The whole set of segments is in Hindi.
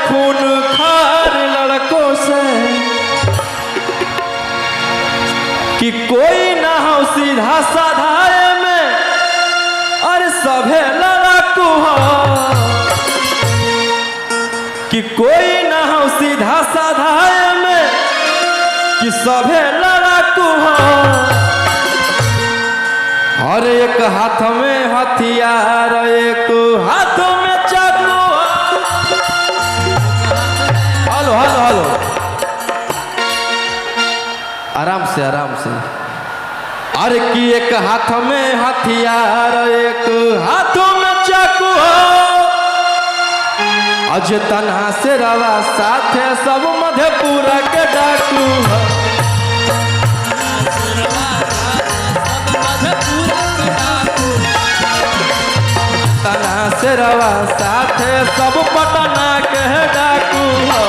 खून खार लड़कों से कि कोई ना हो सीधा साधा में और सभे लड़ाकू हो कि कोई ना हो सीधा साधा में कि सभे लड़ाकू हो। और एक हाथ में हथियार एक हाथ में चाकू। हेलो हेलो हेलो, आराम से आराम से। अरे कि एक हाथ में हथियार एक हाथ में चाकू हो। अज तन्हा से रवा साथे सब मधेपुरा के डाकू हो। तन्हा से रवा साथे सब पटना के डाकू हो।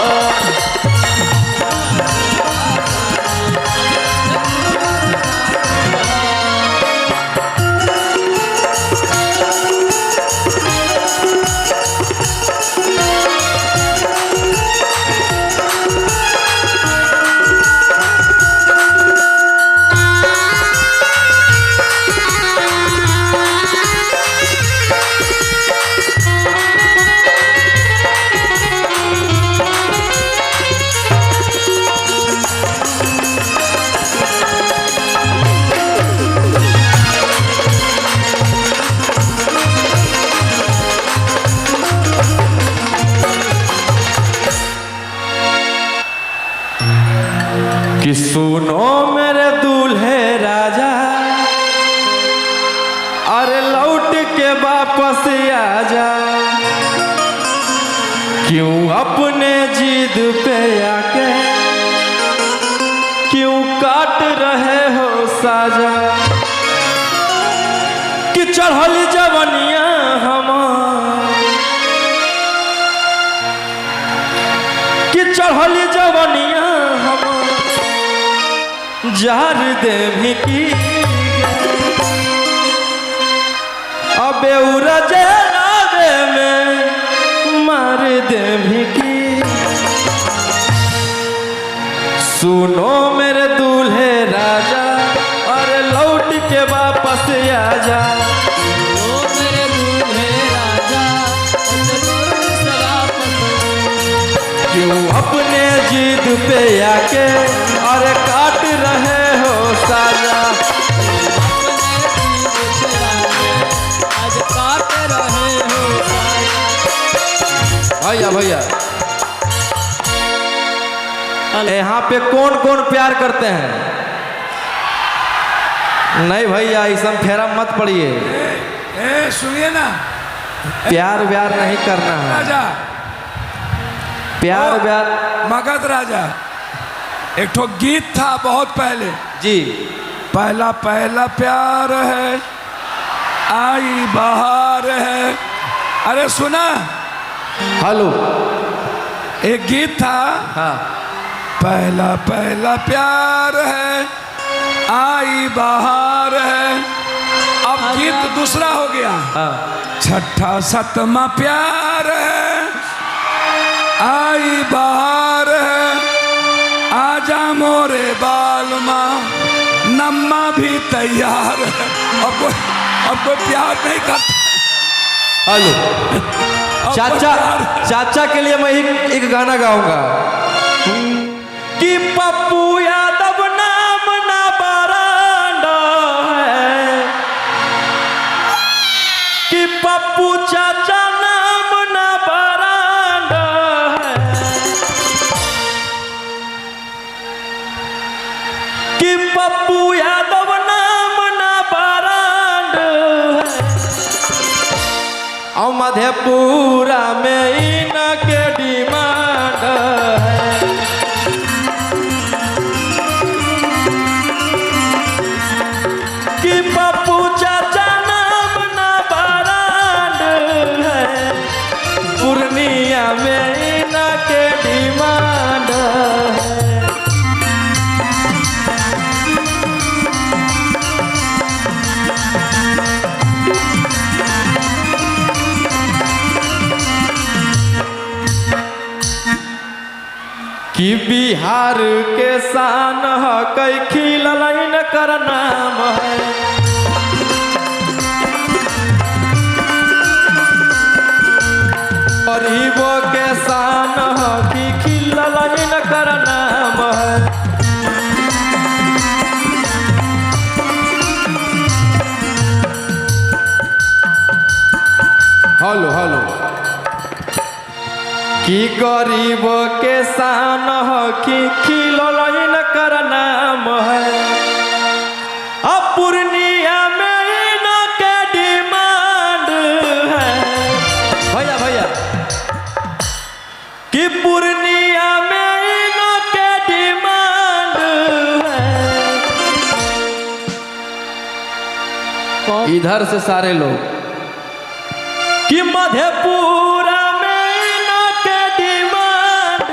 कि सुनो मेरे दूल्हे राजा अरे लौट के वापस आजा। क्यों अपने जिद पे आके क्यों काट रहे हो साजा। कि चढ़ल जवनिया हमार कि चढ़ल जवनिया हमार जार दे भी की अबे उरजे रावे में मार दे भी की। सुनो मेरे दूल्हे राजा और लौट के वापस आजा। ओ मेरे दूल्हे राजा क्यों अपने जिद पे आके और काट रहे हो साजा। आज काट रहे हो भैया भैया यहाँ पे कौन कौन प्यार करते हैं? नहीं भैया ऐसा फेरा मत पड़िए। सुनिए ना, प्यार व्यार नहीं करना है। राजा प्यार व्यार मगध राजा एक ठो गीत था बहुत पहले जी। पहला पहला प्यार है आई बहार है। अरे सुना, हेलो एक गीत था हाँ। पहला पहला प्यार है आई बहार है। अब गीत दूसरा हो गया हाँ। छठा सतमा प्यार है आई बहार है। आजा मोरे बालमा नम्मा भी तैयार है। अब कोई प्यार नहीं करता। हेलो चाचा, चाचा के लिए मैं एक गाना गाऊंगा कि पप्पू यादव नाम ना बरांडा है कि पप्पू चाचा नाम ना बरांडा है कि पप्पू यादव नाम ना बरांडा है। और मधेपुरा में इनके डिमांड है कि पप्पू चाचा नाम ना बरांड है। पूर्णिया में इनके डिमांड है। कि बिहार के शान है कई खिलैन कर नाम है। गरीबों के शान है कि खिलैन कर नाम है। हेलो हेलो कि गरीब के शान है कि खिलैन कर नाम है। अब पूर्णिया में इनके डिमांड है भैया भैया कि पूर्णिया में इनके डिमांड है। इधर से सारे लोग कि मधेपुरा में इनके डिमांड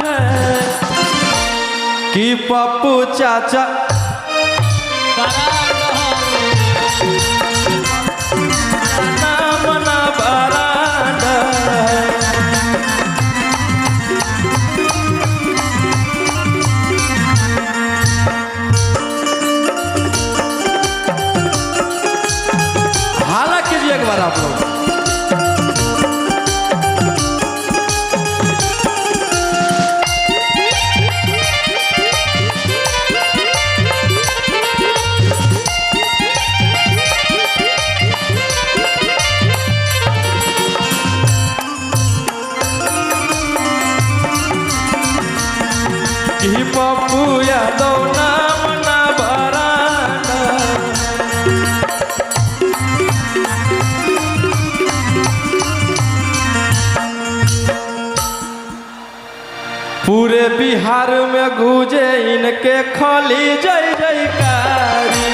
है कि पप्पू चाचा नाम ना बरांड है। हाला कीजिए एक बार आप लोग। कि पप्पू यादव नाम ना बरांड। पूरे बिहार में गूंजे इनके खाली जय जयकारी।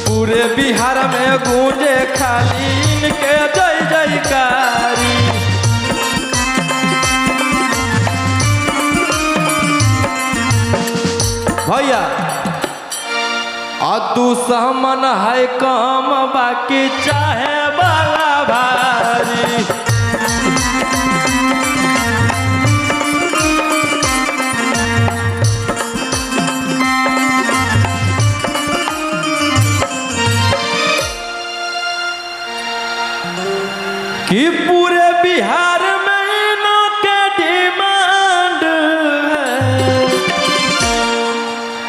पूरे बिहार में गूंजे खाली इनके जय जयकारी। भैया दुश्मन है कम बाकी चाहे वाला भारी। कि पूरे बिहार में इनके डिमांड है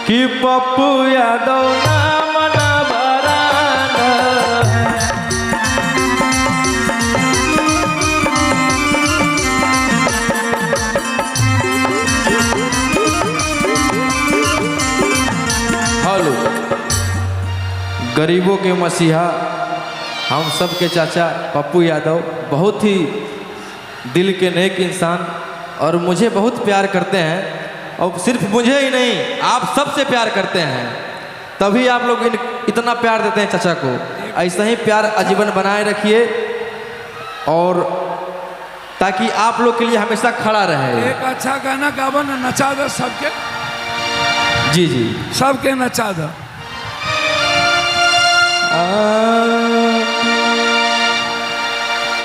कि पप्पू यादव नाम ना बरांड है। हेलो गरीबों के मसीहा हम सब के चाचा पप्पू यादव बहुत ही दिल के नेक इंसान और मुझे बहुत प्यार करते हैं। और सिर्फ मुझे ही नहीं आप सबसे प्यार करते हैं, तभी आप लोग इतना प्यार देते हैं चाचा को। ऐसा ही प्यार आजीवन बनाए रखिए और ताकि आप लोग के लिए हमेशा खड़ा रहे। एक अच्छा गाना गावा ना, नचा दो सबके। जी जी सबके नचा दो।